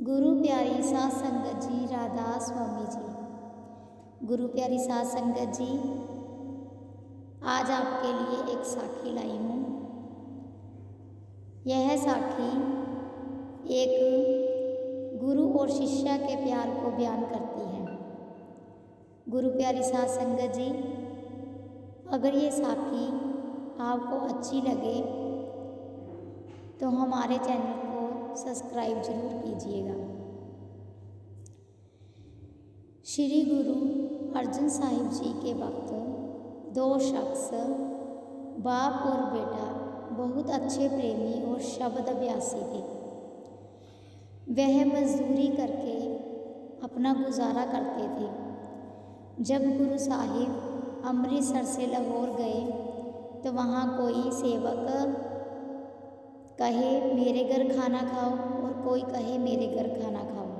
गुरु प्यारी साध संगत जी, राधा स्वामी जी। गुरु प्यारी साध संगत जी, आज आपके लिए एक साखी लाई हूँ। यह साखी एक गुरु और शिष्या के प्यार को बयान करती है। गुरु प्यारी साध संगत जी, अगर ये साखी आपको अच्छी लगे तो हमारे चैनल को सब्सक्राइब जरूर कीजिएगा। श्री गुरु अर्जन साहिब जी के वक्त दो शख्स, बाप और बेटा, बहुत अच्छे प्रेमी और शब्द अभ्यासी थे। वह मजदूरी करके अपना गुजारा करते थे। जब गुरु साहिब अमृतसर से लाहौर गए तो वहाँ कोई सेवक कहे मेरे घर खाना खाओ और कोई कहे मेरे घर खाना खाओ।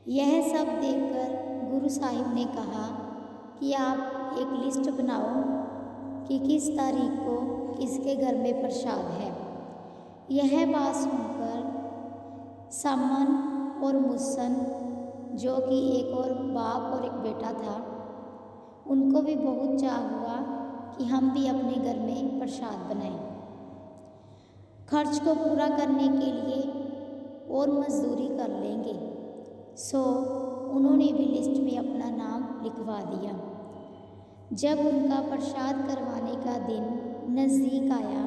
यह सब देखकर गुरु साहिब ने कहा कि आप एक लिस्ट बनाओ कि किस तारीख को किसके घर में प्रसाद है। यह बात सुनकर सामन और मुसन, जो कि एक और बाप और एक बेटा था, उनको भी बहुत चाह हुआ कि हम भी अपने घर में प्रसाद बनाएं। खर्च को पूरा करने के लिए और मजदूरी कर लेंगे, सो उन्होंने भी लिस्ट में अपना नाम लिखवा दिया। जब उनका प्रसाद करवाने का दिन नज़दीक आया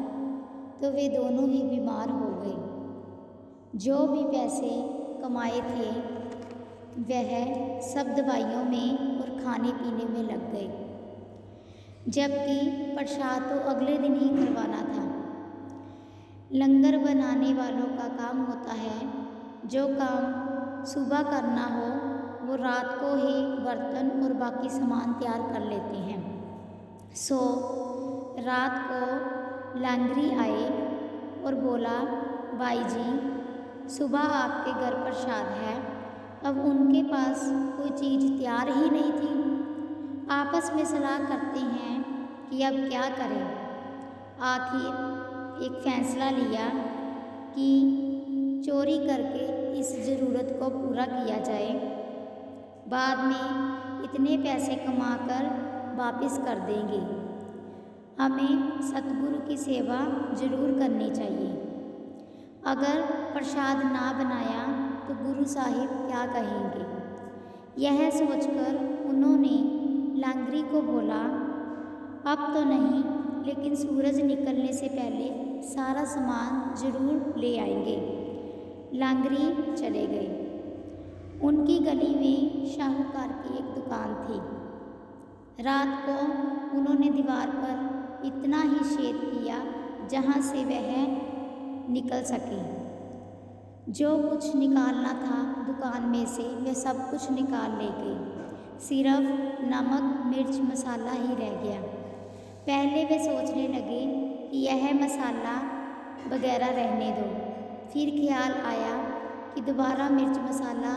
तो वे दोनों ही बीमार हो गए। जो भी पैसे कमाए थे वह सब दवाइयों में और खाने पीने में लग गए, जबकि प्रसाद तो अगले दिन ही करवाना था। लंगर बनाने वालों का काम होता है, जो काम सुबह करना हो वो रात को ही बर्तन और बाकी सामान तैयार कर लेते हैं। सो रात को लांगरी आए और बोला, भाई जी सुबह आपके घर प्रसाद है। अब उनके पास कोई चीज़ तैयार ही नहीं थी। आपस में सलाह करते हैं कि अब क्या करें। आखिर एक फैसला लिया कि चोरी करके इस ज़रूरत को पूरा किया जाए, बाद में इतने पैसे कमाकर वापस कर देंगे। हमें सतगुरु की सेवा जरूर करनी चाहिए। अगर प्रसाद ना बनाया तो गुरु साहिब क्या कहेंगे। यह सोचकर उन्होंने लांगरी को बोला, अब तो नहीं, लेकिन सूरज निकलने से पहले सारा सामान जरूर ले आएंगे। लांगरी चले गए। उनकी गली में शाहूकार की एक दुकान थी। रात को उन्होंने दीवार पर इतना ही छेद किया जहाँ से वह निकल सके। जो कुछ निकालना था दुकान में से वह सब कुछ निकाल ले गए। सिर्फ नमक मिर्च मसाला ही रह गया। पहले वे सोचने लगे कि यह मसाला वगैरह रहने दो, फिर ख्याल आया कि दोबारा मिर्च मसाला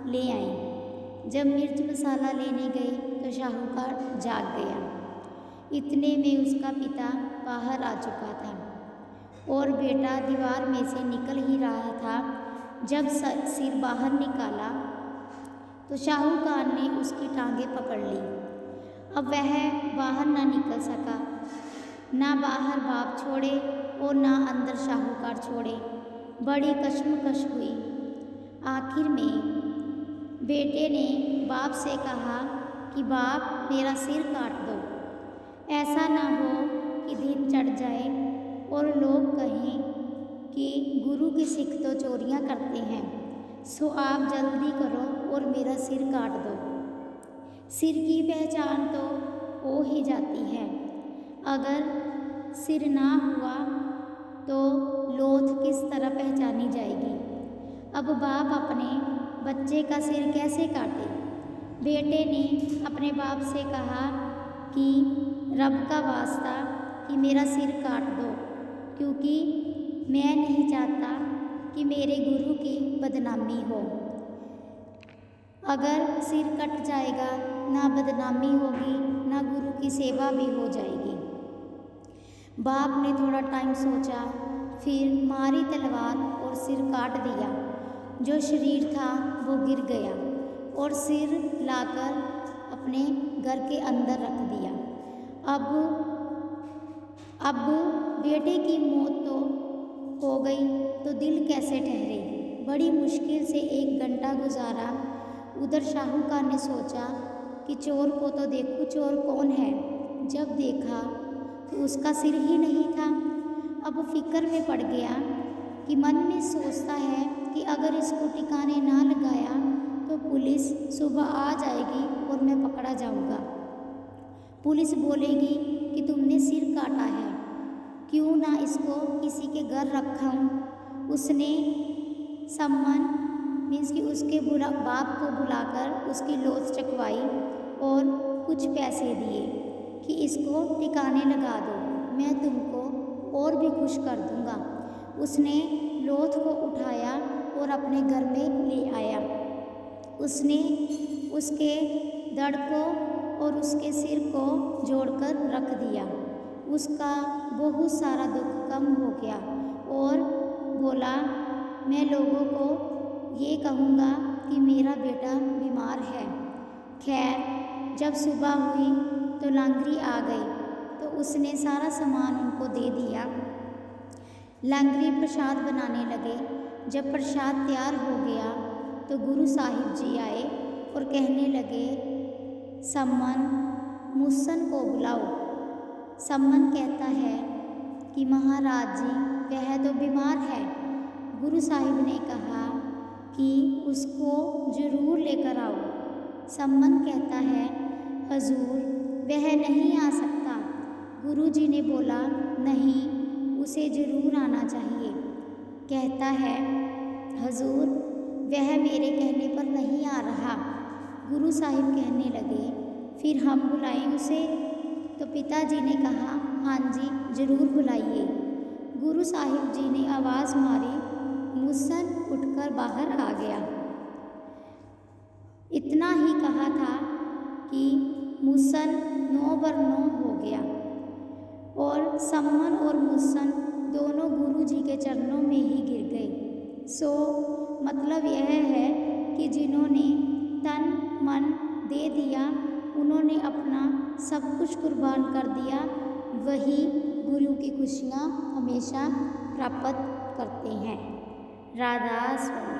ले आएं। जब मिर्च मसाला लेने गए तो शाहूकार जाग गया। इतने में उसका पिता बाहर आ चुका था और बेटा दीवार में से निकल ही रहा था। जब सिर बाहर निकाला तो शाहूकार ने उसकी टांगें पकड़ ली। अब वह बाहर ना निकल सका। ना बाहर बाप छोड़े और ना अंदर शाहूकार छोड़े। बड़ी कश्मकश हुई। आखिर में बेटे ने बाप से कहा कि बाप मेरा सिर काट दो। ऐसा ना हो कि दिन चढ़ जाए और लोग कहें कि गुरु के सिख तो चोरियां करते हैं, सो आप जल्दी करो और मेरा सिर काट दो। सिर की पहचान तो हो ही जाती है, अगर सिर ना हुआ तो लोथ किस तरह पहचानी जाएगी। अब बाप अपने बच्चे का सिर कैसे काटे। बेटे ने अपने बाप से कहा कि रब का वास्ता कि मेरा सिर काट दो, क्योंकि मैं नहीं चाहता कि मेरे गुरु की बदनामी हो। अगर सिर कट जाएगा ना बदनामी होगी ना गुरु की सेवा भी हो जाएगी। बाप ने थोड़ा टाइम सोचा, फिर मारी तलवार और सिर काट दिया जो शरीर था वो गिर गया और सिर लाकर अपने घर के अंदर रख दिया। अब बेटे की मौत तो हो गई तो दिल कैसे ठहरे। बड़ी मुश्किल से 1 घंटा गुजारा। उधर शाहूकार ने सोचा कि चोर को तो देखूं, चोर कौन है। जब देखा तो उसका सिर ही नहीं था। अब फिक्र में पड़ गया कि मन में सोचता है कि अगर इसको ठिकाने ना लगाया तो पुलिस सुबह आ जाएगी और मैं पकड़ा जाऊंगा। पुलिस बोलेगी कि तुमने सिर काटा है, क्यों ना इसको किसी के घर रखा हूँ। उसने सम्मन मीन्स कि उसके बाप को बुलाकर उसकी लोथ चकवाई और कुछ पैसे दिए कि इसको ठिकाने लगा दो, मैं तुमको और भी खुश कर दूंगा। उसने लोथ को उठाया और अपने घर में ले आया। उसने उसके धड़ को और उसके सिर को जोड़कर रख दिया। उसका बहुत सारा दुख कम हो गया और बोला, मैं लोगों को ये कहूँगा कि मेरा बेटा बीमार है। खैर जब सुबह हुई तो लांगरी आ गई तो उसने सारा सामान उनको दे दिया। लांगरी प्रसाद बनाने लगे। जब प्रसाद तैयार हो गया तो गुरु साहिब जी आए और कहने लगे, सम्मन मुसन को बुलाओ। सम्मन कहता है कि महाराज जी वह तो बीमार है। गुरु साहिब ने कहा कि उसको ज़रूर लेकर आओ। सम्मन कहता है, हजूर वह नहीं आ सकता। गुरु जी ने बोला, नहीं उसे ज़रूर आना चाहिए। कहता है, हजूर वह मेरे कहने पर नहीं आ रहा। गुरु साहिब कहने लगे, फिर हम बुलाएं उसे। तो पिताजी ने कहा, हाँ जी ज़रूर बुलाइए। गुरु साहिब जी ने आवाज़ मारी, मुसन उठकर बाहर आ गया। इतना ही कहा था कि मुसन 9/9 हो गया और सम्मन और मुसन दोनों गुरु जी के चरणों में ही गिर गए। सो मतलब यह है कि जिन्होंने तन मन दे दिया, उन्होंने अपना सब कुछ कुर्बान कर दिया, वही गुरु की खुशियाँ हमेशा प्राप्त करते हैं। राधा स्वामी।